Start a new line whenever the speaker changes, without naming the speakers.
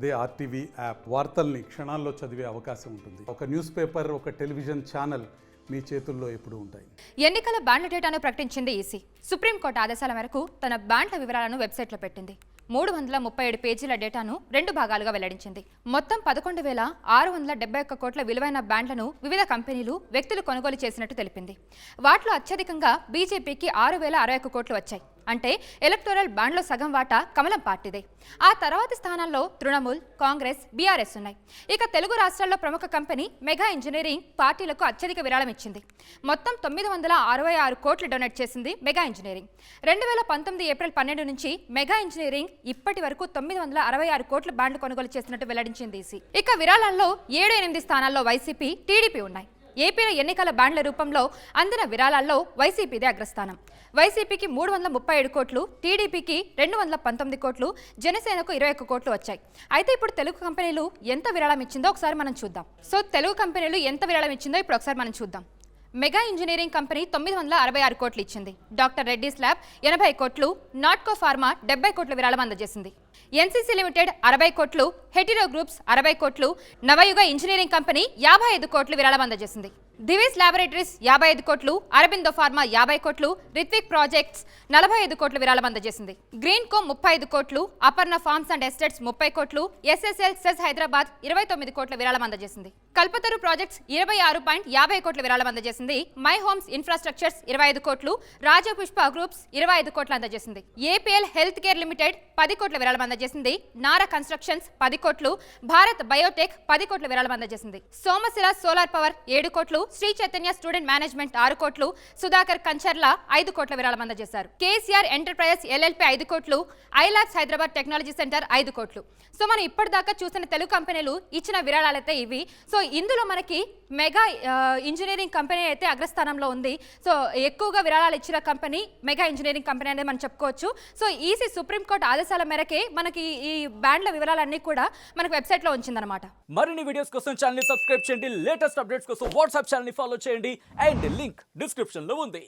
అదే RTV app వార్తల్ని క్షణాల్లో చదివే అవకాశం ఉంటుంది. ఒక న్యూస్ పేపర్, ఒక టెలివిజన్ ఛానల్ మీ చేతుల్లో ఎప్పుడూ ఉంటాయి.
ఎన్నికల బాండ్ల డేటాను ప్రకటించింది ఈసీ. సుప్రీంకోర్టు ఆదేశాల మేరకు తన బాండ్ల వివరాలను వెబ్సైట్లో పెట్టింది. 337 పేజీల డేటాను 2 భాగాలుగా వెల్లడించింది. మొత్తం 11,671 కోట్ల విలువైన బాండ్లను వివిధ కంపెనీలు, వ్యక్తులు కొనుగోలు చేసినట్టు తెలిపింది. వాటిలో అత్యధికంగా బీజేపీకి 6,061 కోట్లు వచ్చాయి. అంటే ఎలక్టోరల్ బాండ్లో సగం వాటా కమలం పార్టీదే. ఆ తర్వాతి స్థానాల్లో తృణమూల్, కాంగ్రెస్, బీఆర్ఎస్ ఉన్నాయి. ఇక తెలుగు రాష్ట్రాల్లో ప్రముఖ కంపెనీ మెగా ఇంజనీరింగ్ పార్టీలకు అత్యధిక విరాళం ఇచ్చింది. మొత్తం 966 కోట్లు డొనేట్ చేసింది మెగా ఇంజనీరింగ్. 2019 ఏప్రిల్ 12 నుంచి మెగా ఇంజనీరింగ్ ఇప్పటి వరకు 966 కోట్ల బాండ్లు కొనుగోలు చేసినట్టు వెల్లడించింది ఈసీ. ఇక విరాళాల్లో 7-8 స్థానాల్లో వైసీపీ, టీడీపీ ఉన్నాయి. ఏపీలో ఎన్నికల బాండ్ల రూపంలో అందిన విరాళాల్లో వైసీపీదే అగ్రస్థానం. వైసీపీకి 337 కోట్లు, టీడీపీకి 219 కోట్లు, జనసేనకు 21 కోట్లు వచ్చాయి. అయితే ఇప్పుడు తెలుగు కంపెనీలు ఎంత విరాళం ఇచ్చిందో ఒకసారి మనం చూద్దాం. తెలుగు కంపెనీలు ఎంత విరాళం ఇచ్చిందో ఇప్పుడు ఒకసారి మనం చూద్దాం. మెగా ఇంజనీరింగ్ కంపెనీ 966 కోట్లు ఇచ్చింది. డాక్టర్ రెడ్డీస్ ల్యాబ్ 80 కోట్లు, నాట్కో ఫార్మా 70 కోట్ల విరాళం అందజేసింది. ఎన్సీసీ లిమిటెడ్ 60 కోట్లు, హెటిరో గ్రూప్స్ 60 కోట్లు, నవయుగ ఇంజనీరింగ్ కంపెనీ 55 కోట్లు విరాళం అందజేసింది. దివీస్ ల్యాబొరేటరీస్ 55 కోట్లు, అరబిందో ఫార్మా 50 కోట్లు, రిత్విక్ ప్రాజెక్ట్స్ 45 కోట్లు విరాళం అందజేసింది. గ్రీన్ కో 35 కోట్లు, అపర్ణ ఫార్మ్స్ అండ్ ఎస్టేట్స్ 30 కోట్లు, ఎస్ఎస్ఎల్ సెస్ హైదరాబాద్ 29 కోట్ల విరాళం అందజేసింది. కల్పతరు ప్రాజెక్ట్స్ 26.50 కోట్ల విరాళం అందజేసింది. మై హోమ్స్ ఇన్ఫ్రాస్ట్రక్చర్స్ 25 కోట్లు, రాజపుష్ప గ్రూప్స్ 25 కోట్లు అందజేసింది. ఏపీఎల్ హెల్త్ కేర్ లిమిటెడ్ 10 కోట్ల విరాళం అందజేసింది. నారా కన్స్ట్రక్షన్స్ 10 కోట్లు, భారత్ బయోటెక్ 10 కోట్ల విరాళం అందజేసింది. సోమశిల సోలార్ పవర్ 7 కోట్లు, శ్రీ చైతన్య స్టూడెంట్ మేనేజ్మెంట్ 6 కోట్లు, సుధాకర్ కంచర్ల 5 కోట్ల విరాళం అందజేశారు. కేసీఆర్ ఎంటర్ప్రైజెస్ ఎల్ఎల్పీ 5 కోట్లు, ఐలాక్స్ హైదరాబాద్ టెక్నాలజీ సెంటర్ 5 కోట్లు. మనం ఇప్పటిదాకా చూసిన తెలుగు కంపెనీలు ఇచ్చిన విరాళాలైతే ఇవి. ఇందులో మనకి మెగా ఇంజనీరింగ్ కంపెనీ అయితే అగ్రస్థానంలో ఉంది. ఎక్కువగా విరాళాలు ఇచ్చిన కంపెనీ మెగా ఇంజనీరింగ్ కంపెనీ అనేది మనం చెప్పుకోవచ్చు. ఈసీ సుప్రీంకోర్టు ఆదేశాల మేరకే మనకి ఈ బ్యాండ్ల వివరాలన్నీ కూడా మనకు వెబ్సైట్లో ఉంచిందన్నమాట.
మరిన్ని వీడియోస్ కోసం ఛానల్ ని సబ్స్క్రైబ్ చేయండి. లేటెస్ట్ అప్డేట్స్ కోసం వాట్సాప్ ఛానల్ ని ఫాలో చేయండి. అండ్ లింక్ డిస్క్రిప్షన్ లో ఉంది.